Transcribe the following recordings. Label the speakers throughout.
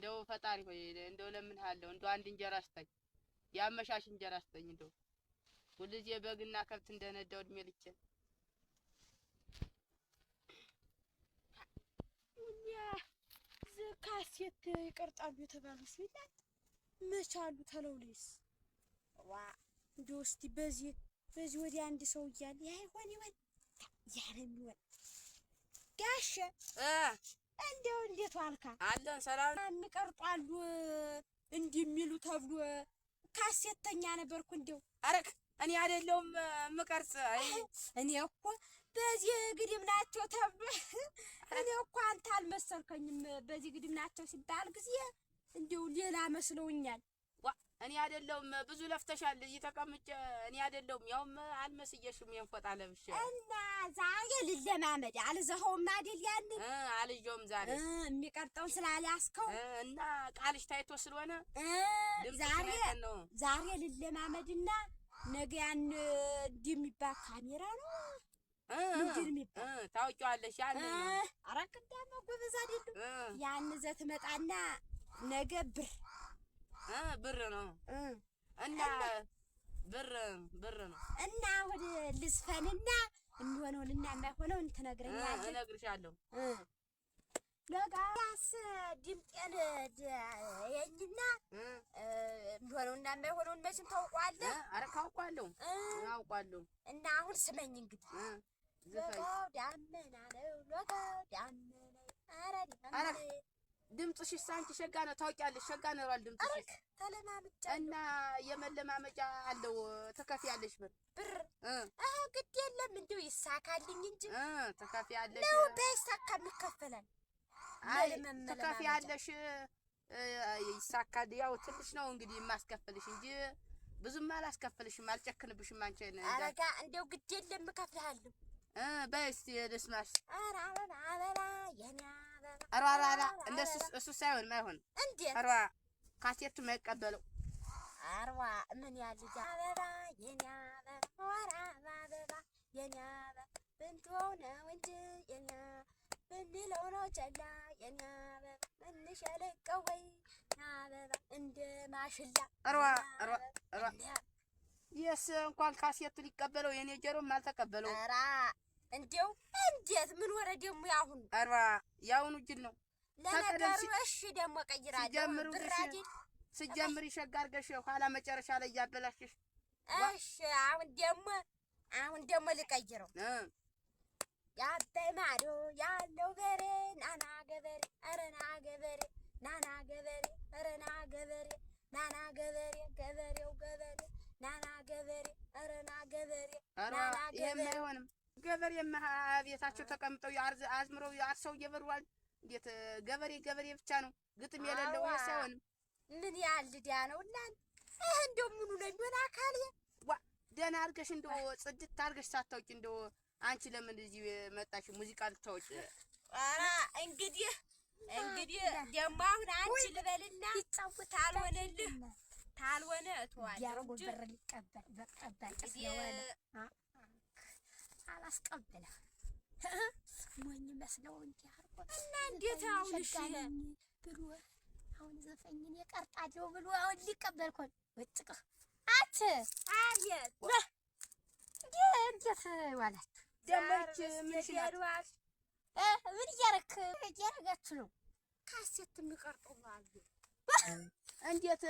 Speaker 1: እንደው ፈጣሪ ሆይ እንደው ለምንሃለሁ እንደው አንድ እንጀራ ስጠኝ ያመሻሽ እንጀራ ስጠኝ እንደው ሁልጊዜ በግና ከብት እንደነዳው እድሜ ልኬን
Speaker 2: ካሴት ይቀርጣሉ የተባሉት ይላል መቻሉ ተለውለስ ዋ እንደው እስቲ በዚህ ወዲያ አንድ ሰው እያለ ያይሆን ይወል ያረሚወል ጋሽ እንደው እንዴት ዋልካ
Speaker 1: አለን ሰላም
Speaker 2: አንቀርጣሉ እንዲሚሉ ተብሎ ካሴተኛ ነበርኩ እንደው
Speaker 1: አረክ እኔ አይደለሁም ምቀርጽ
Speaker 2: እኔ እኮ በዚህ ግድም ናቸው ተብሎ እኔ እኮ አንተ አልመሰልከኝም በዚህ ግድም ናቸው ሲባል ጊዜ እንደው ሌላ መስለውኛል
Speaker 1: እኔ አይደለሁም ብዙ ለፍተሻል እዚህ ተቀምጬ እኔ አይደለሁም ያውም አልመስየሽም የንፎጣ ለብሼ
Speaker 2: እና ዛሬ ልለማመድ አልዘኸውም አይደል ያን
Speaker 1: አልጆም ዛሬ
Speaker 2: የሚቀርጠውን ስላልያዝከው
Speaker 1: እና ቃልሽ ታይቶ ስለሆነ
Speaker 2: ዛሬ ልለማመድና ነገ ያን እንደሚባል ካሜራ ነው ምንድን የሚባል
Speaker 1: ታውቂዋለሽ ያን
Speaker 2: አረቅዳማ ጎበዝ አይደለም ያን ይዘህ ትመጣና ነገ ብር ነው
Speaker 1: እና ብር ነው
Speaker 2: እና ወደ ልዝፈንና የሚሆነውንና የማይሆነውን ትነግረኛለህ እነግርሻለሁ ለጋስ ድምጤን የኝና የሚሆነውና የማይሆነውን መቼም ታውቀዋለህ
Speaker 1: ኧረ አውቃለሁ
Speaker 2: እና አሁን ስመኝ እንግዲህ ለጋው ዳመና ነው ለጋው ዳመና ኧረ
Speaker 1: ድምፅሽ አንቺ ሸጋ ነው ታውቂያለሽ ሸጋ ነው አይደል ድምፅሽ
Speaker 2: ተለማምጫ
Speaker 1: እና የመለማመጫ አለው ተከፍያለሽ ብር
Speaker 2: ግድ የለም እንደው ይሳካልኝ እንጂ
Speaker 1: ተከፍያለሽ
Speaker 2: ነው በይሳካ የሚከፈላል
Speaker 1: ተከፍያለሽ ይሳካል ያው ትንሽ ነው እንግዲህ የማስከፈልሽ እንጂ ብዙም አላስከፈልሽም አልጨክንብሽም አንቺ ነኝ
Speaker 2: አረጋ እንደው ግድ የለም እከፍልሃለሁ
Speaker 1: በይስ ልስማሽ
Speaker 2: ኧረ አበባ የኔ
Speaker 1: አበባ እንደሱ እሱ ሳይሆን ማይሆን
Speaker 2: እንዴት
Speaker 1: አርባ ካሴቱ የማይቀበለው
Speaker 2: አርባ ምን ያህል አበባ የኔ አበባ አበባ የኔ አበባ ብንተው ነው እንጂ የኔ ብንለው ነው ጨላ የኔ አበባ እንሸለቀው ወይ አበባ እንደ ማሽላ
Speaker 1: አርባ የስ እንኳን ካሴቱ ሊቀበለው የኔ ጀሮም አልተቀበለው
Speaker 2: ኧረ እንደው እንዴት ምን ወረ ደግሞ ያሁን
Speaker 1: አርባ ያሁኑ ጅል ነው
Speaker 2: ለነገሩ እሺ ደግሞ ቀይራለሁ ብራዲ
Speaker 1: ስጀምሪ ሸጋ አድርገሽ ኋላ መጨረሻ ላይ ያበላሽሽ
Speaker 2: እሺ አሁን ደግሞ ልቀይረው ያበይ ማዶ ያለው በሬ ናና ገበሬ ኧረ ና ገበሬ ናና ገበሬ ኧረ ና ገበሬ ናና ገበሬ ገበሬው ገበሬ ናና ገበሬ ኧረ ና ገበሬ ናና ገበሬ
Speaker 1: አይሆንም ገበሬማ ቤታቸው ተቀምጠው አዝምረው አርሰው እየበሩዋል እንዴት ገበሬ ብቻ ነው ግጥም የሌለው ሳይሆን
Speaker 2: ምን ያህል ዲያ ነው እናንተ እንደው ምኑ ነው የሚሆን አካል
Speaker 1: ደህና አድርገሽ እንደው ጽድት አድርገሽ ሳታውቂ እንደው አንቺ ለምን እዚህ መጣሽ ሙዚቃ ልታወጪ
Speaker 2: ኧረ እንግዲህ ደግሞ አሁን አንቺ ልበልና ታልሆነ እተዋለሁ እንጂ
Speaker 3: ብር ሊቀበል በቀበል ስለሆነ አላስቀበለ ሞኝ መስለው እንጂ አርቆ
Speaker 2: እና እንዴት አሁን እሺ
Speaker 3: ብሎ አሁን ዘፈኝን የቀርጣለው ብሎ አሁን ሊቀበል ኮን ወጥቅህ አት
Speaker 2: አየት
Speaker 3: እንዴት ዋላት
Speaker 2: ደሞች ምን ይያድዋል
Speaker 3: ምን እያረጋችሁ ነው
Speaker 2: ካሴት የሚቀርጠው ማለት
Speaker 1: እንዴት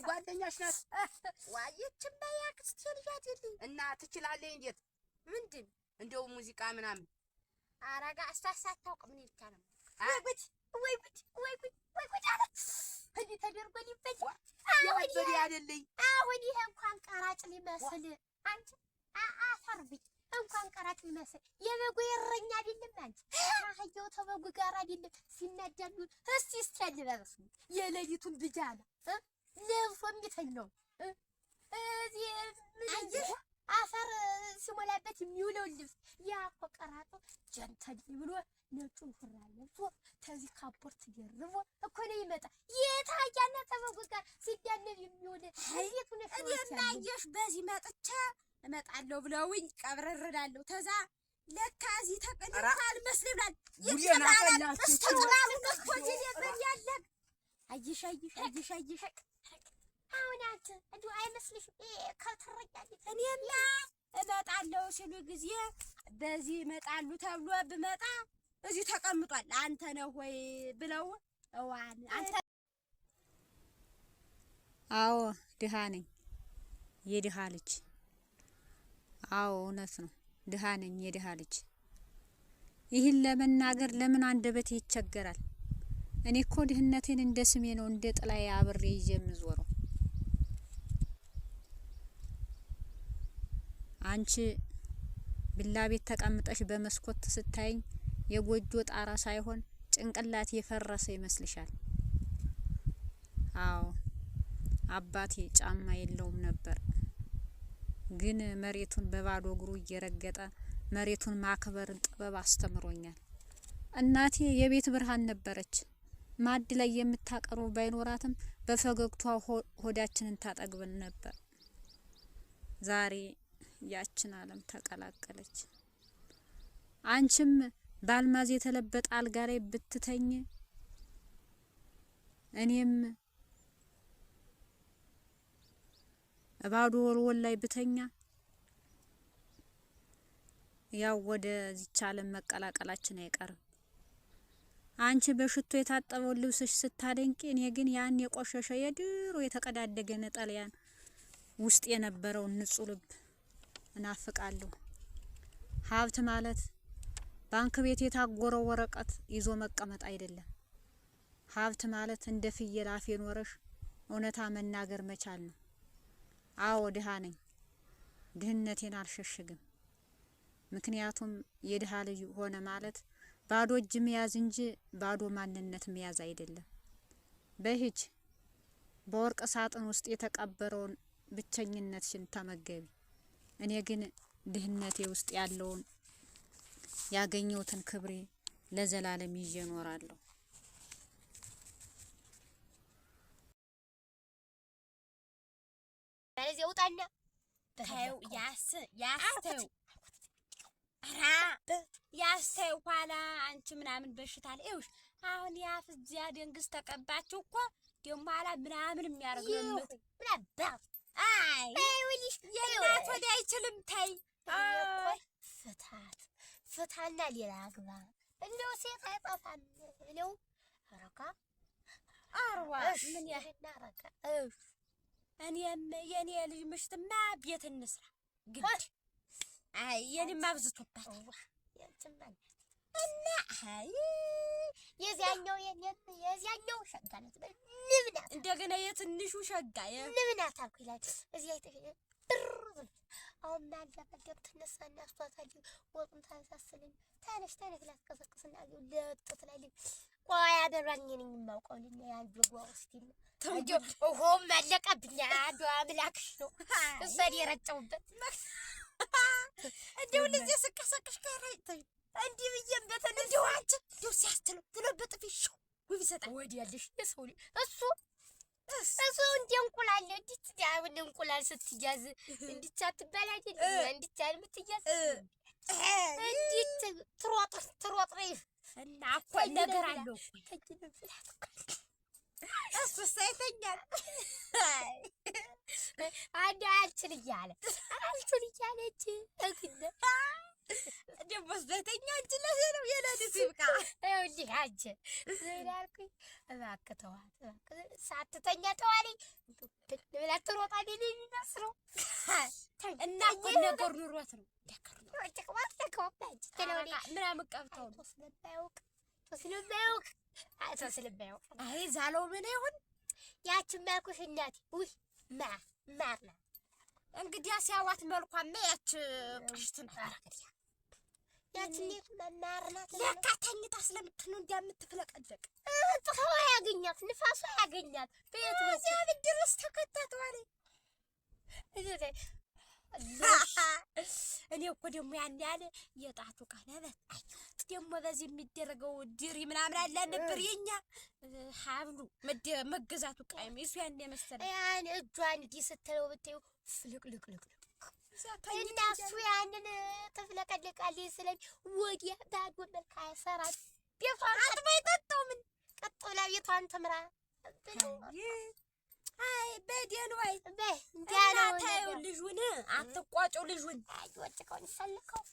Speaker 1: ጓደኛሽ ናት
Speaker 2: ዋየችም ያክስቴ ልጅ አይደል
Speaker 1: እና ትችላለህ እንዴት
Speaker 2: ምንድን
Speaker 1: እንደው ሙዚቃ ምናምን
Speaker 2: አረጋ አሳሳታው ምን ይቻላል
Speaker 3: ወይ ጉድ አለ እንዴ ተደርጎ ሊፈጅ
Speaker 1: ያበሪ አይደለኝ
Speaker 3: አሁን ይሄ እንኳን ቀራጭ ሊመስል አንቺ አፈርብኝ እንኳን ቀራጭ ሊመስል የበጉ የረኛ አይደለም አንቺ አህየው ተበጉ ጋር አይደለም ሲናደዱ እስቲ ይስተልበስ የሌሊቱን ብጃና ለብሶ የሚተኛው እዚህ አየህ አፈር ሲሞላበት የሚውለው ልብስ ያ እኮ ቀራጦ ጀንተል ብሎ ነጩን ሁራ ለብሶ ተዚህ ካፖርት ደርቦ እኮ ነው ይመጣ የታያና ተበጉ ጋር ሲዳነብ የሚውል እንዴት ነው
Speaker 2: እኔና አየሽ በዚህ መጥቻ እመጣለሁ ብለውኝ ቀብረርዳለሁ ተዛ ለካ እዚህ ተቀንታል መስልብላል
Speaker 1: ይችላል
Speaker 2: ተስተራው መስኮት ይደበር ያለ አይሽ
Speaker 3: አሁን አንተ እንደው አይመስልሽም ከተረኛለች
Speaker 2: እኔማ እመጣለሁ ሲሉ ጊዜ በዚህ ይመጣሉ ተብሎ ብመጣ እዚህ ተቀምጧል አንተ ነው ወይ ብለው ዋን አንተ
Speaker 4: አዎ ድሃ ነኝ የድሃ ልጅ አዎ እውነት ነው ድሃ ነኝ የድሃ ልጅ ይህን ለመናገር ለምን አንደበቴ ይቸገራል እኔ እኮ ድህነቴን እንደ ስሜ ነው እንደ ጥላዬ አብሬ ይዤ የምዞረው አንቺ ቢላ ቤት ተቀምጠሽ በመስኮት ስታይኝ የጎጆ ጣራ ሳይሆን ጭንቅላት የፈረሰ ይመስልሻል አዎ አባቴ ጫማ የለውም ነበር ግን መሬቱን በባዶ እግሩ እየረገጠ መሬቱን ማክበርን ጥበብ አስተምሮኛል እናቴ የቤት ብርሃን ነበረች ማድ ላይ የምታቀርበው ባይኖራትም በፈገግቷ ሆዳችንን ታጠግበን ነበር ዛሬ ያችን ዓለም ተቀላቀለች አንቺም ባልማዝ የተለበጠ አልጋ ላይ ብትተኝ እኔም ባዶ ወልወል ላይ ብተኛ ያው ወደ ዚች ዓለም መቀላቀላችን አይቀርም አንቺ በሽቶ የታጠበው ልብስሽ ስታደንቂ እኔ ግን ያን የቆሸሸ የድሮ የተቀዳደገ ነጠላያን ውስጥ የነበረው ንጹህ ልብ እናፍቃለሁ ሀብት ማለት ባንክ ቤት የታጎረው ወረቀት ይዞ መቀመጥ አይደለም ሀብት ማለት እንደ ፍየል አፌን ወረሽ እውነታ መናገር መቻል ነው አዎ ድሃ ነኝ ድህነቴን አልሸሽግም ምክንያቱም የድሃ ልጅ ሆነ ማለት ባዶ እጅ መያዝ እንጂ ባዶ ማንነት መያዝ አይደለም በሂጅ በወርቅ ሳጥን ውስጥ የተቀበረውን ብቸኝነትሽን ተመገቢ እኔ ግን ድህነቴ ውስጥ ያለውን ያገኘሁትን ክብሬ ለዘላለም ይዤ እኖራለሁ
Speaker 3: በለዚህ ውጣና
Speaker 2: ታዩ ያስተው አራ ያስተው ኋላ አንቺ ምናምን በሽታ ላይ እውሽ አሁን ያፍዚያ ደንግስ ተቀባችሁ እኮ ደሞ ኋላ ምናምን የሚያርገው ምናባ አይ ወሊሽ የናት ወዲ አይችልም ታይ
Speaker 3: ፍታና ሌላ አግባ እንደው ሴት አይጣፋም ነው ረካ
Speaker 2: አርዋ ምን ያናረካ እኔም የኔ ልጅ ምሽትማ ቤት እንስራ ግድ አይ የኔማ አብዝቶባት እና አይ የዚያኛው ሸጋነት ንብናት እንደገና የትንሹ ሸጋ
Speaker 3: ንብናት አልኩ ይላል እዚያ አሁን ማለፈደብ ተነሳና አስቷታል ወጡን ታንሳስልኝ ታነሽ ላስቀሰቅስና ለጥት ላይ ቆያ ደራኝ ነኝ የማውቀው ልኝ ያንጆጓ ውስጥ ተንጆ ሆም ማለቀብኛ አንዱ አምላክሽ ነው እሰሪ የረጨውበት
Speaker 2: እንደው ለዚህ ስቀሰቅሽ ካራይተይ እንዲህ ብዬም በተነደው አንቺ ደስ ያስተለው ተለበጥፍሽ ወይ ቢሰጣ ወዲ ያለሽ የሰው እሱ እንደ እንቁላል እንዲት ዳውን እንቁላል ስትያዝ እንዲቻ ትባላጅ እንዲቻ የምትያዝ እንዲት ትሮጥ እና እኮ ነገር አለው እሱ ሳይተኛል
Speaker 3: አልችል እያለች እግነ
Speaker 2: ደግሞ ሳይተኛ አንቺ ለዚህ ነው የለዲስ ይብቃ
Speaker 3: ይኸውልህ አንቺ ዘላልኩኝ እባክህ ተዋት ሳትተኛ ተዋለኝ ብላ ትሮጣለች የሚመስለው
Speaker 2: እና እኮ ነገር ኑሮት ነው ምናምን ቀብተው ነው
Speaker 3: ስለማያውቅ
Speaker 2: አይ ዛለው ምን ይሁን
Speaker 3: ያችን መልኩሽ እናቴ ውይ ማር ነው
Speaker 2: እንግዲህ ሲያዋት መልኳማ ያች ቅሽትን አረጋግጥ
Speaker 3: ያችን የቱ ማር ናት
Speaker 2: ለካ ተኝታ ስለምትኑ እንደምትፍለቀለቅ
Speaker 3: ጥፋው ያገኛት ንፋሱ ያገኛት ቤት
Speaker 2: እዚያ ድረስ ተከታተዋል እኔ እኮ ደግሞ ያን ያለ የጣቱ ቀለበት ደግሞ በዚህ የሚደረገው ድሪ ምናምን አለ ነበር የኛ ሀብሉ መገዛቱ ቃይም እሱ ያን የመሰለ
Speaker 3: ያን እጇን እንዲህ ስትለው ብትይው ፍልቅልቅልቅ እና እሱ ያንን ተፍለቀለቃለች ስለኝ ወዲያ ባዶ መልክ አይሰራም ቤቷን
Speaker 2: አጥባ ይጠጣው ምን
Speaker 3: ቀጥ ብላ ቤቷን ትምራ
Speaker 2: አይ በደል ወይ
Speaker 3: እንዲያ ነው
Speaker 2: ልጁን አትቋጩ ልጁን
Speaker 3: አይወጭቀውን ሰልከው